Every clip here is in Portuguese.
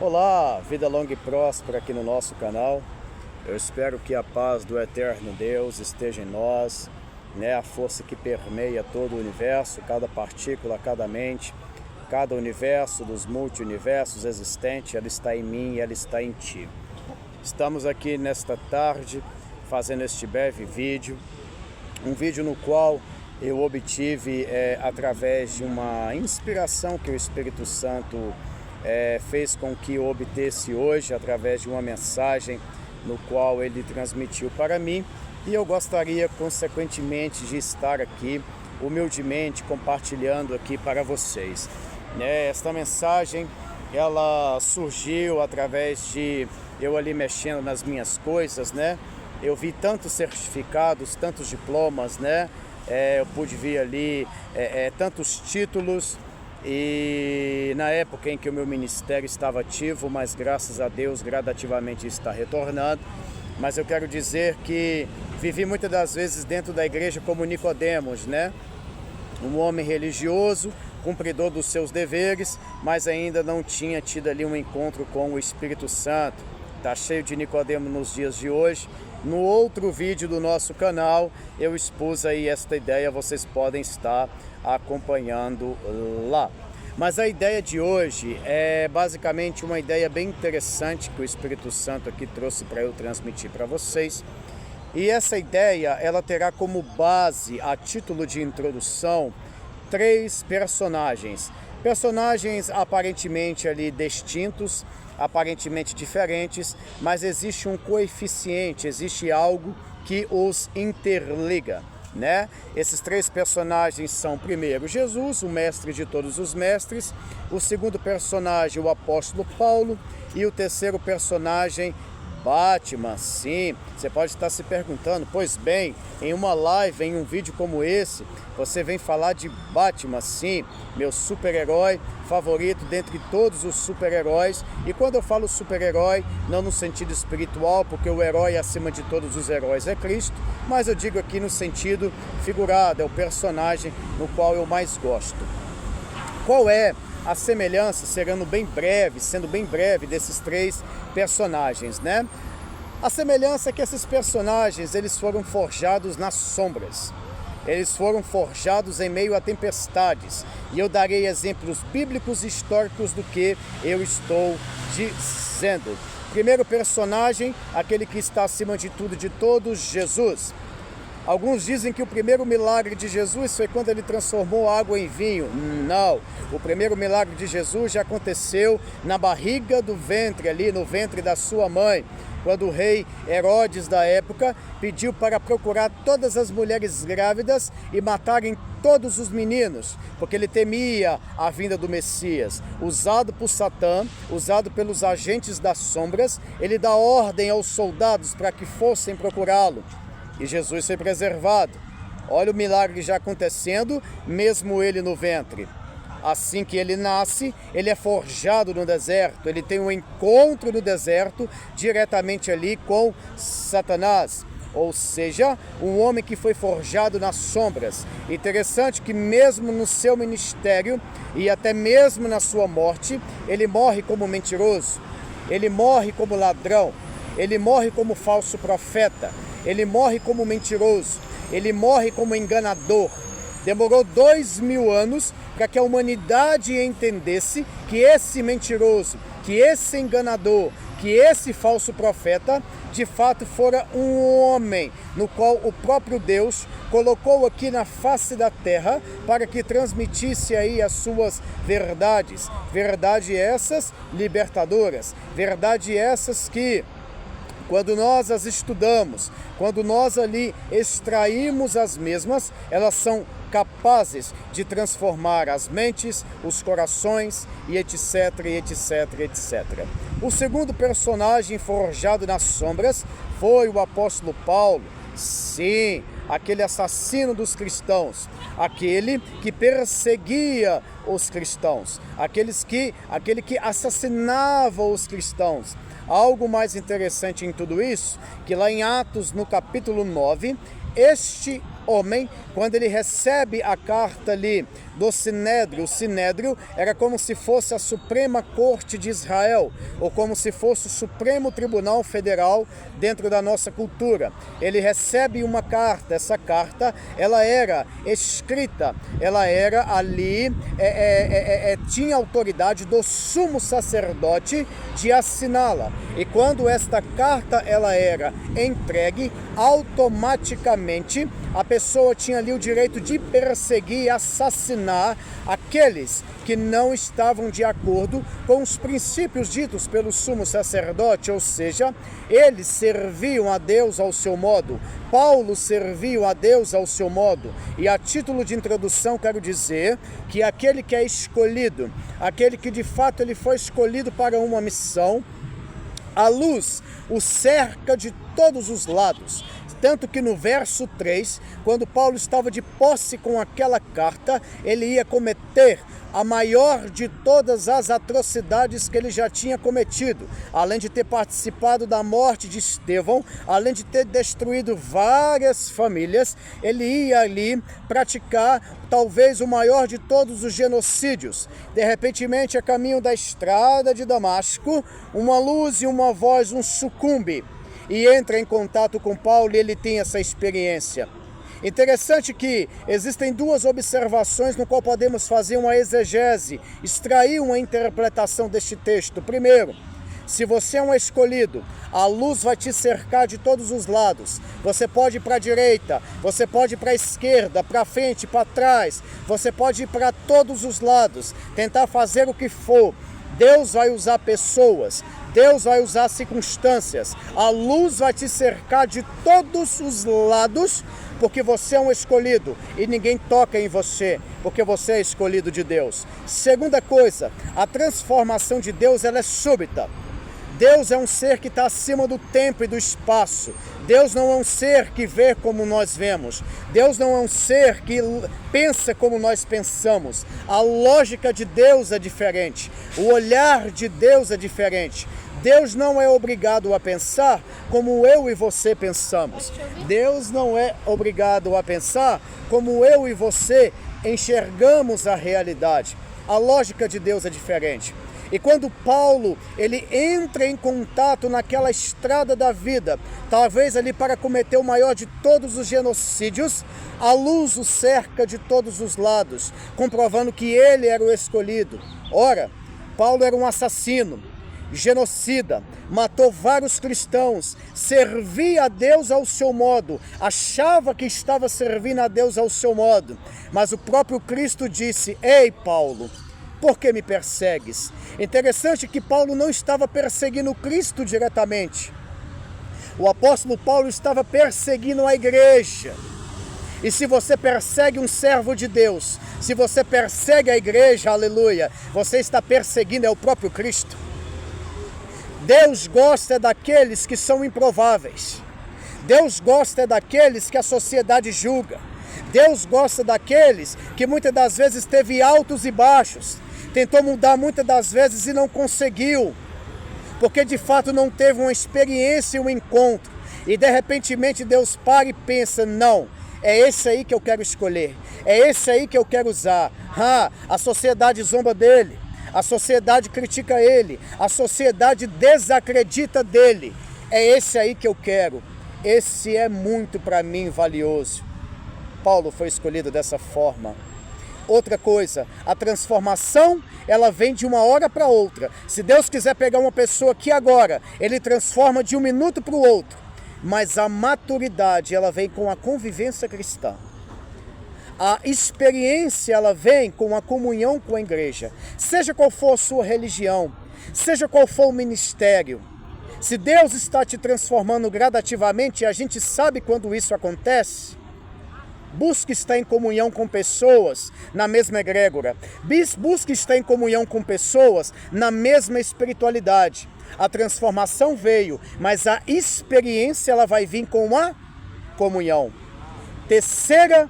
Olá, vida longa e próspera aqui no nosso canal. Eu espero que a paz do eterno Deus esteja em nós, né? A força que permeia todo o universo, cada partícula, cada mente, cada universo dos multi-universos existentes, ela está em mim e ela está em ti. Estamos aqui nesta tarde fazendo este breve vídeo, um vídeo no qual eu obtive através de uma inspiração que o Espírito Santo fez com que eu obtesse hoje através de uma mensagem no qual ele transmitiu para mim, e eu gostaria consequentemente de estar aqui humildemente compartilhando aqui para vocês. Esta mensagem ela surgiu através de eu ali mexendo nas minhas coisas, né? Eu vi tantos certificados, tantos diplomas, né? Eu pude ver ali tantos títulos. E na época em que o meu ministério estava ativo, mas graças a Deus gradativamente está retornando. Mas eu quero dizer que vivi muitas das vezes dentro da igreja como Nicodemos, né? Um homem religioso, cumpridor dos seus deveres, mas ainda não tinha tido ali um encontro com o Espírito Santo. Está cheio de Nicodemo nos dias de hoje. No outro vídeo do nosso canal, eu expus aí esta ideia, vocês podem estar acompanhando lá. Mas a ideia de hoje é basicamente uma ideia bem interessante que o Espírito Santo aqui trouxe para eu transmitir para vocês. E essa ideia, ela terá como base, a título de introdução, 3 personagens. Personagens aparentemente ali distintos, aparentemente diferentes, mas existe um coeficiente, existe algo que os interliga, né? Esses 3 personagens são, primeiro, Jesus, o mestre de todos os mestres; o segundo personagem, o apóstolo Paulo; e o terceiro personagem, Batman. Sim, você pode estar se perguntando, pois bem, em uma live, em um vídeo como esse, você vem falar de Batman. Sim, meu super-herói favorito dentre todos os super-heróis. E quando eu falo super-herói, não no sentido espiritual, porque o herói acima de todos os heróis é Cristo, mas eu digo aqui no sentido figurado, é o personagem no qual eu mais gosto. Qual é a semelhança, sendo bem breve, desses 3 personagens, né? A semelhança é que esses personagens, eles foram forjados nas sombras. Eles foram forjados em meio a tempestades. E eu darei exemplos bíblicos e históricos do que eu estou dizendo. Primeiro personagem, aquele que está acima de tudo, de todos, Jesus. Alguns dizem que o primeiro milagre de Jesus foi quando ele transformou água em vinho. Não, o primeiro milagre de Jesus já aconteceu na barriga do ventre, ali no ventre da sua mãe, quando o rei Herodes da época pediu para procurar todas as mulheres grávidas e matarem todos os meninos, porque ele temia a vinda do Messias. Usado por Satã, usado pelos agentes das sombras, ele dá ordem aos soldados para que fossem procurá-lo. E Jesus foi preservado. Olha o milagre já acontecendo, mesmo ele no ventre. Assim que ele nasce, ele é forjado no deserto. Ele tem um encontro no deserto, diretamente ali com Satanás. Ou seja, um homem que foi forjado nas sombras. Interessante que mesmo no seu ministério, e até mesmo na sua morte, ele morre como mentiroso. Ele morre como ladrão. Ele morre como falso profeta. Ele morre como mentiroso, ele morre como enganador. Demorou 2000 anos para que a humanidade entendesse que esse mentiroso, que esse enganador, que esse falso profeta, de fato fora um homem, no qual o próprio Deus colocou aqui na face da terra para que transmitisse aí as suas verdades. Verdades essas libertadoras, verdades essas que, quando nós as estudamos, quando nós ali extraímos as mesmas, elas são capazes de transformar as mentes, os corações e etc, etc, etc. O segundo personagem forjado nas sombras foi o apóstolo Paulo. Sim, aquele assassino dos cristãos, aquele que perseguia os cristãos, aquele que assassinava os cristãos. Algo mais interessante em tudo isso, que lá em Atos, no capítulo 9, este homem, quando ele recebe a carta ali do Sinédrio, o Sinédrio era como se fosse a Suprema Corte de Israel, ou como se fosse o Supremo Tribunal Federal dentro da nossa cultura. Ele recebe uma carta, essa carta, ela era escrita, ela era ali, tinha autoridade do sumo sacerdote de assiná-la. E quando esta carta ela era entregue, automaticamente a pessoa tinha ali o direito de perseguir e assassinar aqueles que não estavam de acordo com os princípios ditos pelo sumo sacerdote, ou seja, eles serviam a Deus ao seu modo, Paulo serviu a Deus ao seu modo. E a título de introdução quero dizer que aquele que é escolhido, aquele que de fato ele foi escolhido para uma missão, a luz o cerca de todos os lados. Tanto que no verso 3, quando Paulo estava de posse com aquela carta, ele ia cometer a maior de todas as atrocidades que ele já tinha cometido. Além de ter participado da morte de Estevão, além de ter destruído várias famílias, ele ia ali praticar talvez o maior de todos os genocídios. De repentemente, a caminho da estrada de Damasco, uma luz e uma voz, um sucumbe, e entra em contato com Paulo, e ele tem essa experiência. Interessante que existem duas observações no qual podemos fazer uma exegese, extrair uma interpretação deste texto. Primeiro, se você é um escolhido, a luz vai te cercar de todos os lados. Você pode ir para a direita, você pode ir para a esquerda, para frente, para trás. Você pode ir para todos os lados, tentar fazer o que for. Deus vai usar pessoas, Deus vai usar circunstâncias. A luz vai te cercar de todos os lados, porque você é um escolhido e ninguém toca em você, porque você é escolhido de Deus. Segunda coisa, a transformação de Deus ela é súbita. Deus é um ser que está acima do tempo e do espaço. Deus não é um ser que vê como nós vemos. Deus não é um ser que pensa como nós pensamos. A lógica de Deus é diferente. O olhar de Deus é diferente. Deus não é obrigado a pensar como eu e você pensamos. Deus não é obrigado a pensar como eu e você enxergamos a realidade. A lógica de Deus é diferente. E quando Paulo, ele entra em contato naquela estrada da vida, talvez ali para cometer o maior de todos os genocídios, a luz o cerca de todos os lados, comprovando que ele era o escolhido. Ora, Paulo era um assassino, genocida, matou vários cristãos, servia a Deus ao seu modo, achava que estava servindo a Deus ao seu modo, mas o próprio Cristo disse: "Ei, Paulo, por que me persegues?" Interessante que Paulo não estava perseguindo Cristo diretamente. O apóstolo Paulo estava perseguindo a igreja. E se você persegue um servo de Deus, se você persegue a igreja, aleluia, você está perseguindo o próprio Cristo. Deus gosta daqueles que são improváveis. Deus gosta daqueles que a sociedade julga. Deus gosta daqueles que muitas das vezes teve altos e baixos. Tentou mudar muitas das vezes e não conseguiu, porque de fato não teve uma experiência e um encontro. E de repentemente Deus para e pensa: não, é esse aí que eu quero escolher, é esse aí que eu quero usar. A sociedade zomba dele, a sociedade critica ele, a sociedade desacredita dele. É esse aí que eu quero, esse é muito para mim valioso. Paulo foi escolhido dessa forma. Outra coisa, a transformação, ela vem de uma hora para outra. Se Deus quiser pegar uma pessoa aqui agora, Ele transforma de um minuto para o outro. Mas a maturidade, ela vem com a convivência cristã. A experiência, ela vem com a comunhão com a igreja. Seja qual for a sua religião, seja qual for o ministério. Se Deus está te transformando gradativamente, a gente sabe quando isso acontece. Busque estar em comunhão com pessoas na mesma egrégora. Busque estar em comunhão com pessoas na mesma espiritualidade. A transformação veio, mas a experiência ela vai vir com a comunhão. Terceira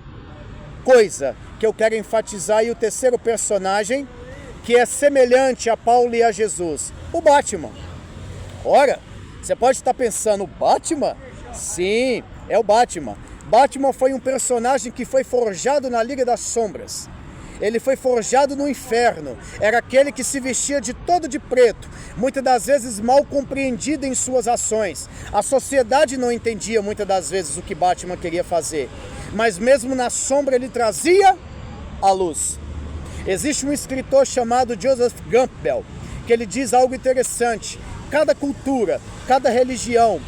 coisa que eu quero enfatizar, e o terceiro personagem que é semelhante a Paulo e a Jesus, o Batman. Ora, você pode estar pensando, o Batman? Sim, é o Batman. Batman foi um personagem que foi forjado na Liga das Sombras. Ele foi forjado no inferno. Era aquele que se vestia de todo de preto, muitas das vezes mal compreendido em suas ações. A sociedade não entendia muitas das vezes o que Batman queria fazer, mas mesmo na sombra ele trazia a luz. Existe um escritor chamado Joseph Campbell, que ele diz algo interessante. Cada cultura, cada religião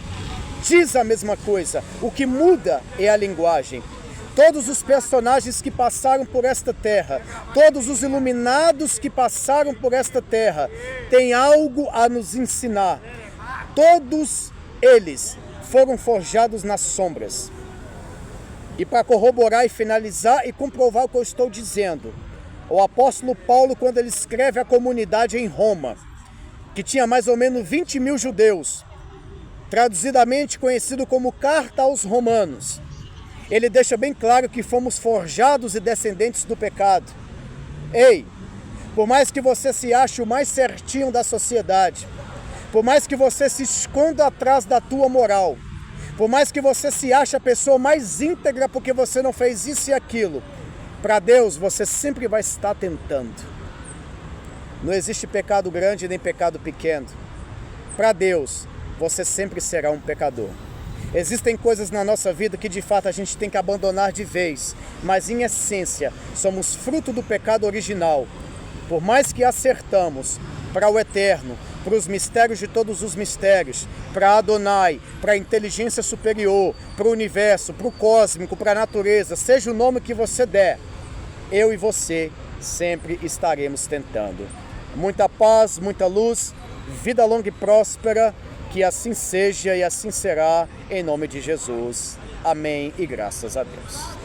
diz a mesma coisa. O que muda é a linguagem. Todos os personagens que passaram por esta terra, todos os iluminados que passaram por esta terra, têm algo a nos ensinar. Todos eles foram forjados nas sombras. E para corroborar e finalizar e comprovar o que eu estou dizendo, o apóstolo Paulo, quando ele escreve à comunidade em Roma, que tinha mais ou menos 20 mil judeus, traduzidamente conhecido como Carta aos Romanos, ele deixa bem claro que fomos forjados e descendentes do pecado. Ei, por mais que você se ache o mais certinho da sociedade, por mais que você se esconda atrás da tua moral, por mais que você se ache a pessoa mais íntegra porque você não fez isso e aquilo, para Deus você sempre vai estar tentando. Não existe pecado grande nem pecado pequeno. Para Deus, você sempre será um pecador. Existem coisas na nossa vida que de fato a gente tem que abandonar de vez, mas em essência somos fruto do pecado original. Por mais que acertamos para o eterno, para os mistérios de todos os mistérios, para Adonai, para a inteligência superior, para o universo, para o cósmico, para a natureza, seja o nome que você der, eu e você sempre estaremos tentando. Muita paz, muita luz, vida longa e próspera. Que assim seja e assim será, em nome de Jesus. Amém e graças a Deus.